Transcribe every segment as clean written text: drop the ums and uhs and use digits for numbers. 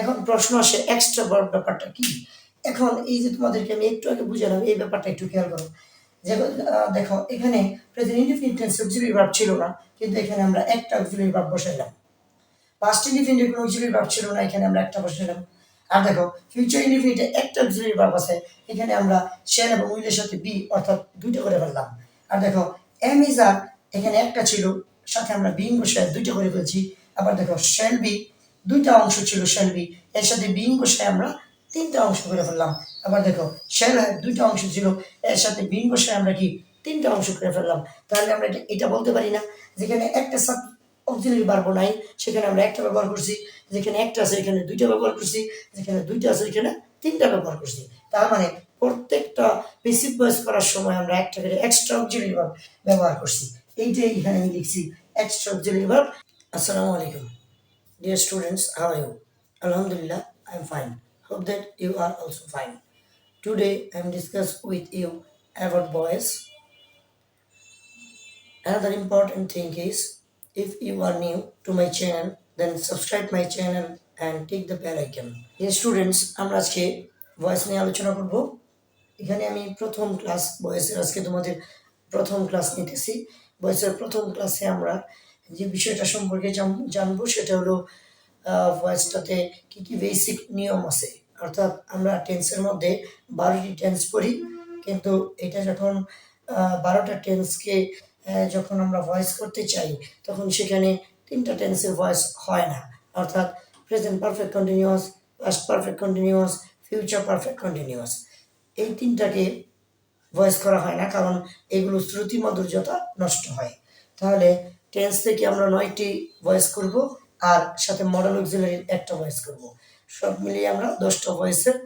এখন প্রশ্ন আসে এক্সট্রা ভার্ব ব্যাপারটা কি। এখন এই যে তোমাদেরকে আমি একটু আগে বুঝালাম, এই ব্যাপারটা একটু খেয়াল করো। যেমন দেখো এখানে present indefinite tense auxiliary verb ছিল না, কিন্তু এখানে আমরা একটা অক্সিলারি ভার্ব বসাইলাম। পাস্ট ইনডিফিনিটে কোনো অক্সিলারি ভার্ব ছিল না, এখানে আমরা একটা বসাইলাম। আর দেখো ফিউচার ইনডিফিনিটে একটা অক্সিলারি ভার্ব আছে, এখানে আমরা শ্যাল এবং উইলের সাথে বি অর্থাৎ দুইটা করে ফেললাম। আর দেখো এম ইজ আর এখানে একটা ছিল, সাথে আমরা বিং বসায় দুইটা করে ফেলছি। আবার দেখো শ্যাল বি দুইটা অংশ ছিল, শ্যাল বি এর সাথে বিং বসায় আমরা তিনটা অংশ করে ফেললাম। আবার দেখো শ্যাল হ্যাভ দুইটা অংশ ছিল, এর সাথে বিং বসায় আমরা কি তিনটা অংশ করে ফেললাম। তাহলে আমরা এটা বলতে পারি না যেখানে একটা অক্সিলারি ভার্ব নাই সেখানে আমরা একটা ব্যবহার করছি, যেখানে একটা আছে এখানে দুইটা ব্যবহার করছি, যেখানে দুইটা আছে এখানে তিনটা ব্যবহার করছি। তার মানে প্রত্যেকটা প্যাসিভ ভয়েস করার সময় আমরা একটা করে এক্সট্রা অক্সিলারি ভার্ব ব্যবহার করছি। এইটাই এখানে আমি লিখছি এক্সট্রা অক্সিলারি ভার্ব। আসসালামু আলাইকুম dear students, how are you? Alhamdulillah, I am fine. Hope that you are also fine. Today I am discuss with you about voice. Another important thing is, if you are new to my channel, then subscribe my channel and click the bell icon. Dear students, আমরা আজকে voice নিয়ে আলোচনা করব। এখানে আমি প্রথম class ভয়েসের আজকে তোমাদের প্রথম ক্লাস নিতেছি। ভয়েসের প্রথম ক্লাসে আমরা যে বিষয়টা সম্পর্কে জানবো সেটা হলো ভয়েসটাতে কি কি বেসিক নিয়ম আছে। অর্থাৎ আমরা টেন্সের মধ্যে 12টি টেন্স পড়ি, কিন্তু এটা যখন 12টা টেন্সকে যখন আমরা ভয়েস করতে চাই তখন সেখানে 3টা টেন্সের ভয়েস হয় না। অর্থাৎ present perfect continuous, past perfect continuous, future perfect continuous, এই 3টাকে ভয়েস করা হয় না, কারণ এগুলো শ্রুতি মাধুর্যতা নষ্ট হয়। তাহলে টেন্স থেকে আমরা 9টি ভয়েস করব, আর সাথে মডেল অক্সিলারির একটা ভয়েস করব। সব মিলিয়ে আমরা 10টা ভয়েসের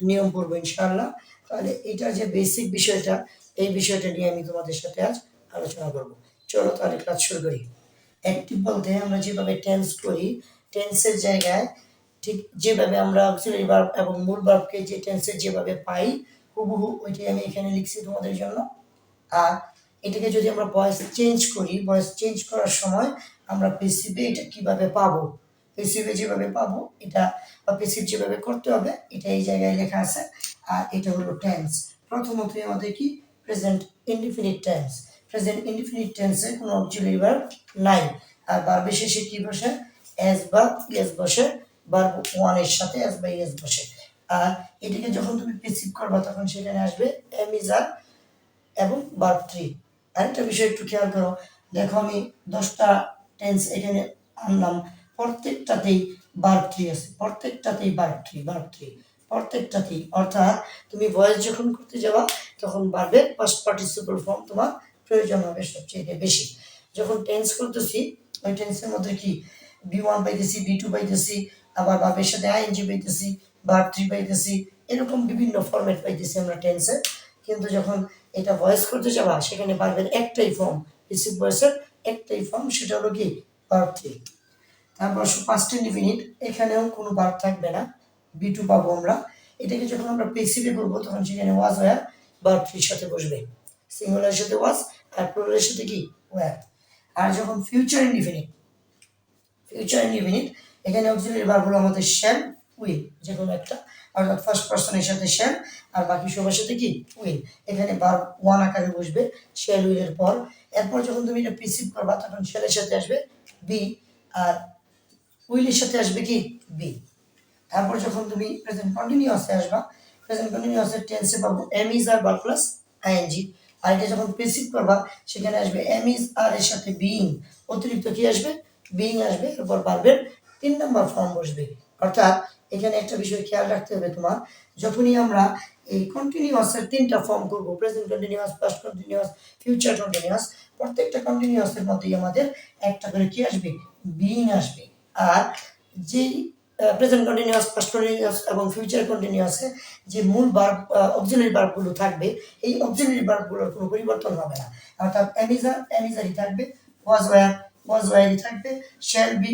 নিয়ম পড়বো ইনশাআল্লাহ। তাহলে এটার যে বেসিক বিষয়টা, এই বিষয়টা নিয়ে আমি তোমাদের সাথে আজ আলোচনা করব। চলো তাহলে ক্লাস শুরু করি। অ্যাক্টিভ বলতে আমরা যেভাবে টেন্স করি, টেন্সের জায়গায় ঠিক যেভাবে আমরা অক্সিলারি ভার্ব এবং মূল ভার্বকে যে টেন্সে যেভাবে পাই হুবহু ওইটাই আমি এখানে লিখছি তোমাদের জন্য। আর এটাকে যদি আমরা ভয়েস চেঞ্জ করি, ভয়েস চেঞ্জ করার সময় আমরা প্যাসিভে এটা কিভাবে পাবো, প্যাসিভে যেভাবে পাবো এটা বা প্যাসিভ যেভাবে করতে হবে এটা এই জায়গায় লেখা আছে। আর এটা হলো টেন্স। প্রথমত আমাদের কি present indefinite tense. Present indefinite টেন্সে কোনো অক্সিলারি ভার্ব নাই, আর ভার্বের শেষে কি বসে? এস বা ইয়েস বসে, ভার্ব ওয়ান এর সাথে এস বা ইয়েস বসে। আর এটাকে যখন তুমি প্যাসিভ করবা তখন সেখানে আসবে এম ইজ আর এবং ভার্ব থ্রি। আরেকটা বিষয় একটু খেয়াল করো, দেখো আমি 10টা টেন্স এখানে আনলাম, প্রত্যেকটাতেই ভার্ব থ্রি আছে, প্রত্যেকটাতেই ভার্ব থ্রি প্রত্যেকটাতেই। অর্থাৎ তুমি ভয়েস যখন করতে যাবা তখন ভার্বের পাস্ট পার্টিসিপল ফর্ম তোমার প্রয়োজন হবে সবচেয়ে বেশি। যখন টেন্স করতেছি ওই টেন্সের মধ্যে কি বি1 পাইতেছি, বি2 পাইতেছি, আবার ভার্বের সাথে আইএনজি পাইতেছি, ভার্ব থ্রি পাইতেছি, এরকম বিভিন্ন ফরম্যাট পাইতেছি আমরা টেন্সে। কিন্তু যখন এটা ভয়েস করতে যাবা সেখানে ভার্বের একটাই ফর্ম, রিসিভ ভয়েসের একটাই ফর্ম, সেটা হলো কি ভার্ব থ্রি। তারপর পাস্ট ইনডিফিনিট, এখানেও কোনো ভার্ব থাকবে না, বি2 পাবো আমরা। এটাকে যখন আমরা প্যাসিভে করবো তখন সেখানে ওয়াজ ওয়্যার ভার্ব থ্রির সাথে বসবে, সিঙ্গুলারের সাথে ওয়াজ আর প্লুরালের সাথে কি ওয়্যার। আর যখন ফিউচার ইনডিফিনিট, এখানে অক্সিলারি ভার্ব হলো আমাদের শ্যাল, উইল, যে কোনো একটা। অর্থাৎ ফার্স্ট পারসনের সাথে শ্যাল আর বাকি সবার সাথে কি উইল। এখানে ভার্ব ওয়ান আকারে বসবে শ্যাল উইলের পর। এরপর যখন তুমি এটা প্রিসিভ করবা তখন শ্যালের সাথে আসবে বি, আর উইলের সাথে আসবে কি বি। তারপর যখন তুমি প্রেজেন্ট কন্টিনিউয়াসে আসবা, প্রেজেন্ট কন্টিনিউয়াসের টেন্সে পাবো am is are verb plus ING. আর এটা যখন প্যাসিভ করবা সেখানে আসবে এম ইজ আর এর সাথে বিইং, অতিরিক্ত কি আসবে? বিইং আসবে। এরপর ভার্বের 3 নম্বর ফর্ম বসবে। অর্থাৎ এখানে একটা বিষয় খেয়াল রাখতে হবে তোমার, যখনই আমরা এই কন্টিনিউয়াসের 3টা ফর্ম করবো, present continuous, past continuous, future continuous, প্রত্যেকটা কন্টিনিউয়াসের মধ্যেই আমাদের একটা করে কি আসবে? বিইং আসবে। আর যেই প্রেজেন্ট কন্টিনিউয়াস, পাস্ট কন্টিনিউয়াস এবং ফিউচার কন্টিনিউয়াসে যে মূল ভার্ব অক্সিলারি ভার্বগুলো থাকবে, এই অক্সিলারি ভার্বগুলোর কোনো পরিবর্তন হবে না। অর্থাৎ এমিজারই থাকবে, ওয়াজওয়্যারই থাকবে, শ্যাল বি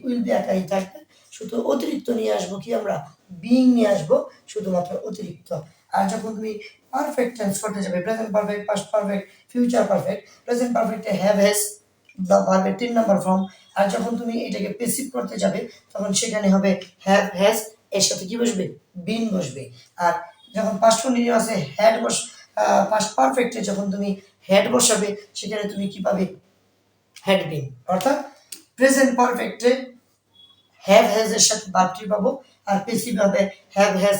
উইল বি আকারই থাকবে। শুধু অতিরিক্ত নিয়ে আসবো কি আমরা? বিইং নিয়ে আসবো, শুধুমাত্র অতিরিক্ত। আর যখন তুমি পারফেক্ট টেন্স করতে যাবে, present perfect, past perfect, future perfect, present পারফেক্টে হ্যাভ হ্যাজ বা ভার্বের 3 নাম্বার ফর্ম। আর যখন তুমি এটাকে প্যাসিভ করতে যাবে তখন সেখানে হবে হ্যাভ হ্যাজ এর সাথে কি বসবে, বিন বসবে। আর যখন পাস্ট কন্টিনিউয়াস আছে হ্যাড পাস্ট পারফেক্টে যখন তুমি হ্যাড বসাবে সেখানে তুমি কি পাবে, হ্যাড বিন। অর্থাৎ প্রেজেন্ট পারফেক্টে হ্যাভ হ্যাজ এর সাথে ভার্ব ট্রি পাবো, আর প্যাসিভ হবে হ্যাভ হ্যাজ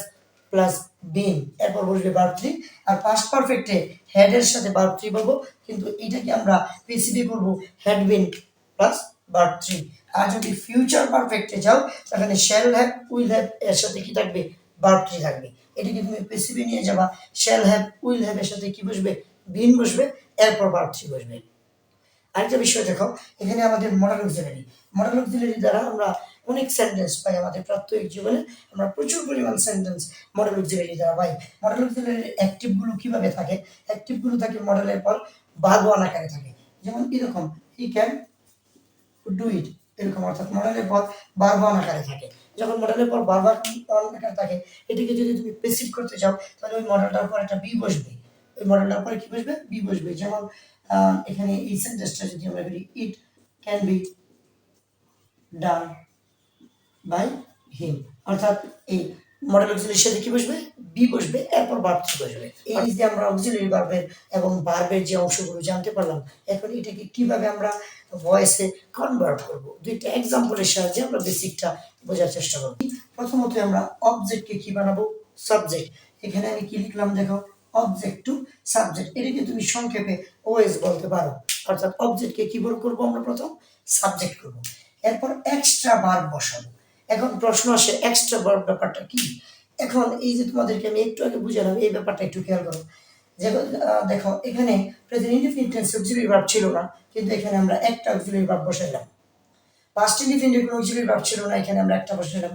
প্লাস বিন, এরপর বসবে ভার্ব ট্রি। আর পাস্ট পারফেক্টে হ্যাড এর সাথে ভার্ব ট্রি পাবো, কিন্তু এটাকে আমরা প্যাসিভে করব had been plus verb three. আর যদি ফিউচার পারফেক্টে যাও তাহলে শ্যাল হ্যাভ উইল হ্যাভ এর সাথে কি থাকবে, ভার্ব ট্রি থাকবে। এটাকে তুমি প্যাসিভে নিয়ে যাবা, শ্যাল হ্যাভ উইল হ্যাভ এর সাথে কি বসবে, বিন বসবে, এরপর ভার্ব ট্রি বসবে। আরেকটা বিষয় দেখো, এখানে আমাদের মডেল অক্সিলারি, মডেল অক্সিলারি দ্বারা আমরা অনেক সেন্টেন্স পাই আমাদের প্রাত্যহিক জীবনে, আমরা প্রচুর পরিমাণ সেন্টেন্স মডেল অক্সিলারি দ্বারা পাই। মডেল অক্সিলারির অ্যাক্টিভগুলো কিভাবে থাকে, অ্যাক্টিভগুলো থাকে মডেলের পর ভার্ব ওয়ান আকারে থাকে। যেমন এরকম হি ক্যান ডু ইট, এরকম, অর্থাৎ মডেলের পর ভার্ব ওয়ান আকারে থাকে। যখন মডেলের পর ভার্ব ওয়ান আকারে থাকে, এটিকে যদি তুমি প্যাসিভ করতে চাও তাহলে ওই মডেলটার পর একটা বি বসবে, ওই মডেলটার পরে কি বসবে, বি বসবে। যেমন এখানে এই সেন্টেন্সটা যদি আমরা করি, it can be done by him, অর্থাৎ এই মডেল অক্সিলারির সাথে কি বসবে, বি বসবে, এরপর ভার্ব টু বসবে। এই যে আমরা অক্সিলারি ভার্বের এবং ভার্বের যে অংশগুলো জানতে পারলাম, এখন এটাকে কিভাবে আমরা ভয়েসে কনভার্ট করব, দুইটা এক্সাম্পলের সাহায্যে আমরা বেসিকটা বোঝার চেষ্টা করব। প্রথমত আমরা অবজেক্টকে কি বানাবো, সাবজেক্ট। এখানে আমি কি লিখলাম দেখো, অবজেক্ট টু সাবজেক্ট, এটাকে তুমি সংক্ষেপে ওএস বলতে পারো। অর্থাৎ অবজেক্টকে কি করবো আমরা, প্রথম সাবজেক্ট করব, এরপর এক্সট্রা ভার্ব বসাবো। এখন প্রশ্ন আসে এক্সট্রা ভার্ব ব্যাপারটা কি। এখন এই যে তোমাদেরকে আমি একটু আগে বুঝালাম, এই ব্যাপারটা একটু খেয়াল করো। যেমন দেখো এখানে present indefinite tense auxiliary verb ছিল না, কিন্তু এখানে আমরা একটা অক্সিলারি ভার্ব বসাইলাম। পাস্ট ইনডিফিনিটে কোনো অক্সিলারি ভার্ব ছিল না, এখানে আমরা একটা বসাইলাম।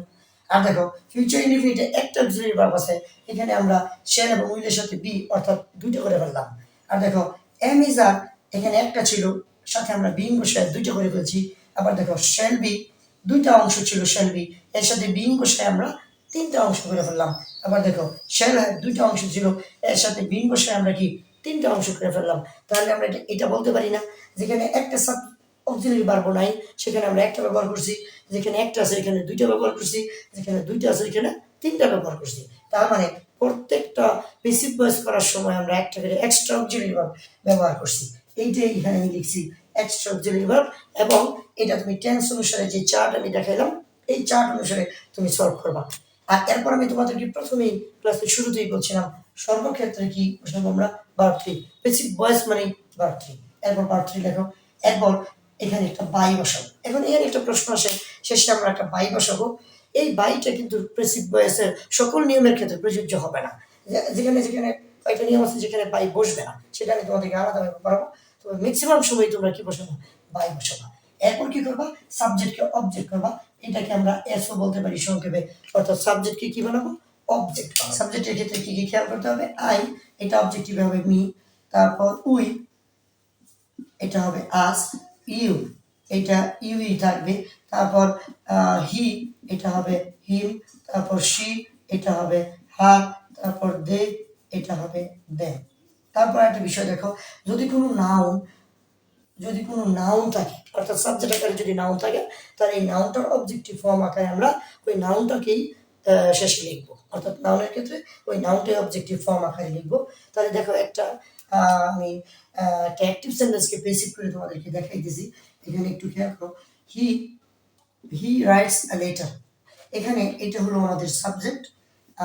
আর দেখো ফিউচার ইনডিফিনিটে একটা অক্সিলারি ভার্ব আছে, এখানে আমরা শ্যাল এবং উইলের সাথে বি, অর্থাৎ দুইটা করে ফেললাম। আর দেখো এম ইজ আর, এখানে একটা ছিল, সাথে আমরা বিং বসায় দুইটা করে ফেলছি। আবার দেখো শ্যাল বি, দুইটা অংশ ছিল শ্যাল বি, এর সাথে বিং বসায় আমরা তিনটা অংশ করে ফেললাম। আবার দেখো শ্যাল হ্যাভ, দুইটা অংশ ছিল, এর সাথে বিং বসায় আমরা কি তিনটা অংশ করে ফেললাম। তাহলে আমরা এটা বলতে পারি না, যেখানে একটা অক্সিলারি ভার্ব নাই সেখানে আমরা একটা ব্যবহার করছি, যেখানে একটা আছে এখানে দুইটা ব্যবহার করছি, যেখানে দুইটা আছে এখানে তিনটা ব্যবহার করছি। তার মানে প্রত্যেকটা প্যাসিভ ভয়েস করার সময় আমরা একটা করে এক্সট্রা অক্সিলারি ভার্ব ব্যবহার করছি। এইটাই এখানে আমি লিখছি এক্সট্রা অক্সিলারি ভার্ব। এবং এটা তুমি টেন্স অনুসারে যে চার্ট আমি দেখাইলাম, এই চার্ট অনুসারে তুমি সলভ করবা। আর এরপর আমি তোমাদেরকে প্রথমেই ক্লাসের শুরুতেই বলছিলাম সর্বক্ষেত্রে কি বসাবো আমরা, ভার্ব থ্রি। প্যাসিভ ভয়েস মানে ভার্ব থ্রি, এরপর ভার্ব থ্রি লেখো, এরপর এখানে একটা বাই বসাবো। এখন এখানে একটা প্রশ্ন আসে, শেষে আমরা একটা বাই বসাবো। এই বাইটা কিন্তু প্যাসিভ ভয়েসের সকল নিয়মের ক্ষেত্রে প্রযোজ্য হবে না। যেখানে যেখানে একটা নিয়ম আছে যেখানে বাই বসবে না, সেটা আমি তোমাদেরকে আলাদাভাবে পড়াবো। তবে ম্যাক্সিমাম সময় তোমরা কি বসাবো, বাই বসাবা। এরপর কি করবা, সাবজেক্টকে অবজেক্ট করবা, এটাকে আমরা এসও বলতে পারি সংক্ষেপে। অর্থাৎ সাবজেক্টকে কি বানাবো, অবজেক্ট বানাবো। সাবজেক্টের ক্ষেত্রে কি কি খেয়াল করতে হবে, আই, এটা অবজেক্টিভ হবে মি, তারপর উই, এটা হবে আস, ইউ, এটা ইউই থাকবে, তারপর হি, এটা হবে হিম, তারপর শি, এটা হবে হার, তারপর দে, এটা হবে দেম। তারপর একটা বিষয় দেখো, যদি কোনো নাউন থাকে, অর্থাৎ সাবজেক্ট আকারে যদি নাউন থাকে, তাহলে এই নাউনটার অবজেক্টিভ ফর্ম আকারে আমরা ওই নাউনটাকেই শেষে লিখবো। অর্থাৎ নাউনের ক্ষেত্রে ওই নাউনটাই অবজেক্টিভ ফর্ম আকারে লিখবো। তাহলে দেখো একটা আমি একটা অ্যাক্টিভ সেন্টেন্সকে বেসিক করে তোমাদেরকে দেখাই দিয়েছি। এখানে একটু খেয়াল করো, হি হি রাইটস আ লেটার। এখানে এটা হলো আমাদের সাবজেক্ট,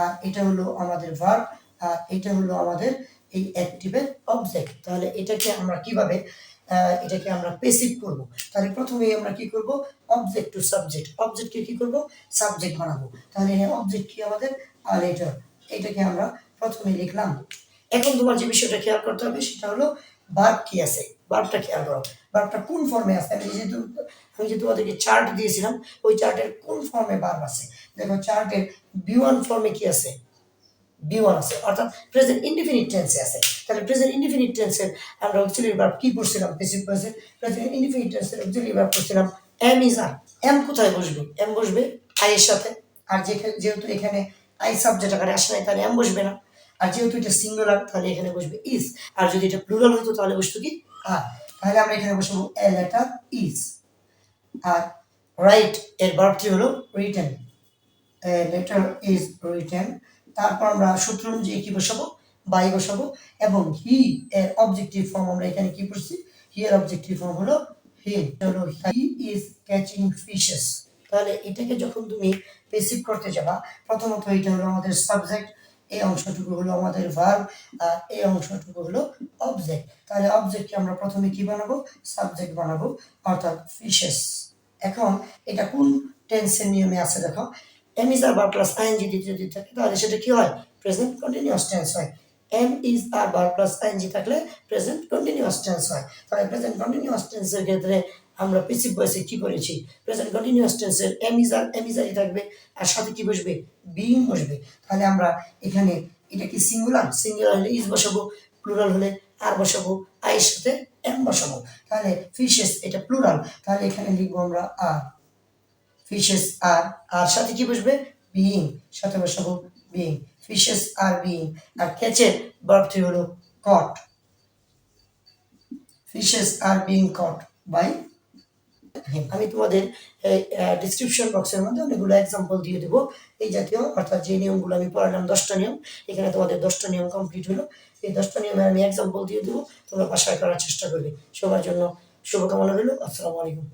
আর এটা হলো আমাদের ভার্ব, আর এটা হলো আমাদের এই অ্যাক্টিভের অবজেক্ট। তাহলে এটাকে আমরা কিভাবে এটাকে আমরা প্যাসিভ করব। তাহলে প্রথমেই আমরা কি করব, অবজেক্ট টু সাবজেক্ট, অবজেক্টকে কি করব, সাবজেক্ট বানাবো। তাহলে অবজেক্ট কি আমাদের, আ লেটার, এটাকে আমরা প্রথমে লিখলাম। এখন তোমার যে বিষয়টা খেয়াল করতে হবে সেটা হলো ভার্ব কি আছে, ভার্বটা খেয়াল করো, ভার্বটা কোন ফর্মে আছে। আমি যে তোমাদেরকে চার্ট দিয়েছিলাম, ওই চার্টের কোন ফর্মে ভার্ব আছে। দেখো চার্টের বি1 ফর্মে কি আছে, বি1 আছে, অর্থাৎ প্রেজেন্ট ইনডিফিনিট টেন্সে আছে। তাহলে প্রেজেন্ট ইনডিফিনিট টেন্সের আমরা অক্সিলারি ভার্ব কি পড়ছিলাম, প্যাসিভ ভয়েসে প্রেজেন্ট ইনডিফিনিট টেন্সের অক্সিলারি ভার্ব পড়ছিলাম এম ইজ আর। এম কোথায় বসবে, এম বসবে আই এর সাথে। আর যেহেতু এখানে আই সাবজেক্ট আকারে আসে নাই, তাহলে এম বসবে না। আর যেহেতু এটা সিঙ্গুলার, তাহলে এখানে বসবে ইজ। আর যদি এটা প্লুরাল হতো তাহলে বসতো কি আর। তাহলে আমরা এখানে বসাবো এ লেটার ইজ। আর রাইট এর ভার্বটি হলো written, a letter is written. তারপর আমরা সূত্র অনুযায়ী কি বসাবো, বাই বসাবো। এবং হি এর অবজেক্টিভ ফর্ম আমরা এখানে কি করছি, হি এর অবজেক্টিভ ফর্ম হলো হি, হলো হি ইজ ক্যাচিং ফিশেস। তাহলে এটাকে যখন তুমি পেসিভ করতে যাবা, প্রথমত এটা হলো আমাদের সাবজেক্ট, এই অংশটুকু হলো আমাদের ভার্ব, আর এই অংশটুকু হলো অবজেক্ট। তাহলে অবজেক্টকে আমরা প্রথমে কি বানাবো, সাবজেক্ট বানাবো, অর্থাৎ ফিশেস। এখন এটা কোন টেন্সের নিয়মে আছে দেখো, am is are verb plus ING যদি থাকে তাহলে সেটা কি হয়, প্রেজেন্ট কন্টিনিউয়াস টেন্স হয়। Am is are verb plus ING থাকলে প্রেজেন্ট কন্টিনিউয়াস টেন্স হয়। তাহলে প্রেজেন্ট কন্টিনিউয়াস টেন্সের ক্ষেত্রে আমরা প্যাসিভ ভয়েসে কি করেছি, প্রেজেন্ট কন্টিনিউয়াস টেন্সের এম ইজ আরই থাকবে, আর সাথে কি বসবে, বিইং বসবে। তাহলে আমরা এখানে এটা কি সিঙ্গুলার, সিঙ্গুলার হলে ইজ বসাবো, প্লুরাল হলে আর বসাবো, আই এর সাথে এম বসাবো। তাহলে ফিশেস এটা প্লুরাল, তাহলে এখানে লিখবো আমরা আর, ফিশেস আর সাথে কি বসবে, বিইং, সাথে বসাবো বিইং, ফিশেস আর বিইং। আর ক্যাচের ভার্বটি হলো caught, fishes are being caught by him. আমি তোমাদের ডিসক্রিপশন বক্সের মধ্যে অনেকগুলো এক্সাম্পল দিয়ে দেবো এই জাতীয়, অর্থাৎ যে নিয়মগুলো আমি পড়ালাম 10টা নিয়ম, এখানে তোমাদের 10টা নিয়ম কমপ্লিট হলো। এই 10টা নিয়মে আমি এক্সাম্পল দিয়ে দেবো, তোমরা বাসায় করার চেষ্টা করবে। সবার জন্য শুভকামনা রইল। আসসালামু আলাইকুম।